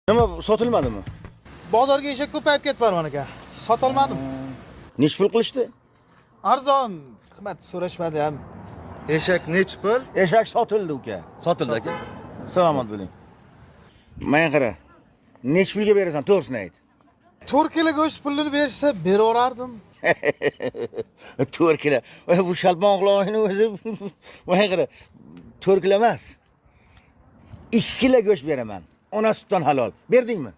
Nima sotilmadimi? Bozorga eshak ko'payib ketdi Farmon aka. Sotolmadim. Nech pul qilishdi? Arzon, qimmat so'rashmadi ham. Eshak nech pul? Eshak sotildi uka. Sotildi aka. Salomat bo'ling. Men qara. Nech pulga berasan, to'g'risini ayt. 4 kilo go'sht pulini bersa beraverardim. 4 kilo. Voy bu shalpmoqlarning o'zi. Voy qara. 4 kilo emas. 2 kilo go'sht beraman. Ona sutdan halol. Berdingmi?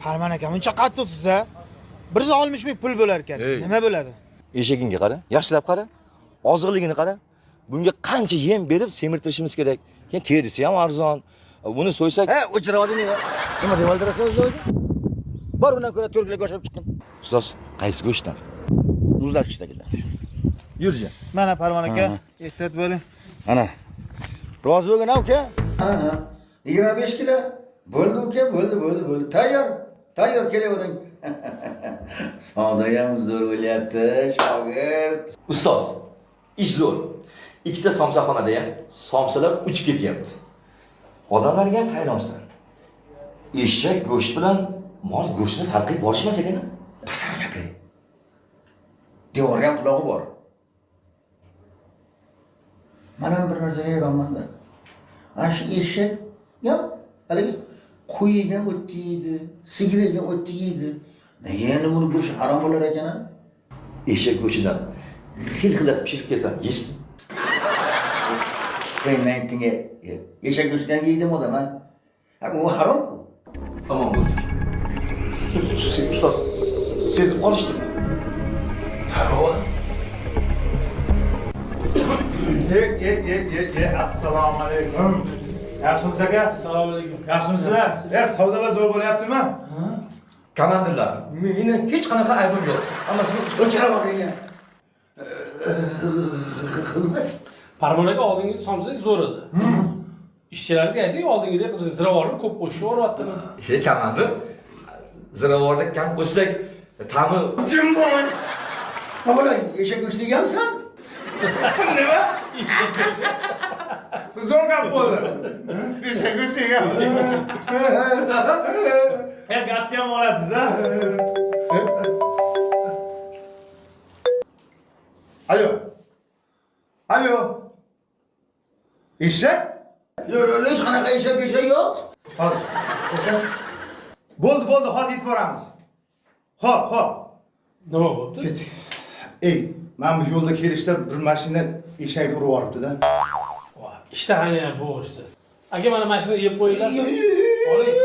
Farmon aka, buncha qattiqsiz a? 160 ming pul bo'lar ekan. Hey. Nima bo'ladi? Eshagingga qara, yaxshilab qara. Oziqligini qara. Bunga qancha yem berib semirtirishimiz kerak. Keyin terisi ham arzon. Buni so'ysak, Ha, o'chiravodingmi? Nima deb oldirasiz o'zi? Bor undan ko'ra 4 kilo go'sht olib chiqin. ustoz, qaysi go'shtdan? Muzlatkichdagidan. Yurji. Mana Farmon aka, Ha. ehtiyot bo'ling. Ana. Rozi bo'lgin uka? Ana. 25 kilo. Bo'ldi uka, bo'ldi. Tayyor kelavering. Savdo ham zo'r bo'lyapti, shogird. Ustoz, ish zo'r. Ikkita somsaxonada ham somsalar uchib ketyapti. Odamlarga ham hayronsan. Eshak go'sht bilan mol go'shtini farqi borishmas ekan. Pasal gapir. Devorga ham qulog'i bor. Mana bir narsaga hayronman-da. Ana shu eshak ham haligi qo'yiga o'tdi yeydi, sigiriga o'tdi yeydi. Nega endi buni go'sht harom bo'lar ekan? Eshak go'shtidan xil-xillatib pishirib kelsam, yeysiz. Ben aytdinga eshak go'shtidan yeydimi odam, ha? Ha, u harom-ku. Tamam bo'ldi. Ustoz, sezib qolishdi. Harom. Assalomu alaykum. Yaxshimisiz aka? Assalomu alaykum. Yaxshimisizlar? Savdolar zo'r bo'lyaptimi? Komandirlar, meni hech qanaqa aybim yo'q. Hammasini O'chiramoqqa. Xizmat. Farmon aka oldingi somsangiz zo'r edi. Ishchilaringizga ayting, oldingidek ziravorni ko'p qo'shib yuboryaptimi? Komandir, ziravorda kam qo'shsak, ta'mi Jim bo'l. Nima bo'ladi? Eshak go'shti yeganmisan? Nima? Zo'r gap bo'ldi. Eshak go'shti yegan. Gapni ham olasiz, ha? Alo. Eshak? Yo'q, hech qanaqa eshak yo'q. Hozir. Bo'ldi, hozir yetib boramiz. Xo'p. Nima bo'pti? Ketdik. Ey, men bu yo'lda kelishda bir mashina eshakni urib yuboribdi-da. Ishtahani ham bo'g'ishdi. Aka mana mashinani yeb qo'yinglar. Oling.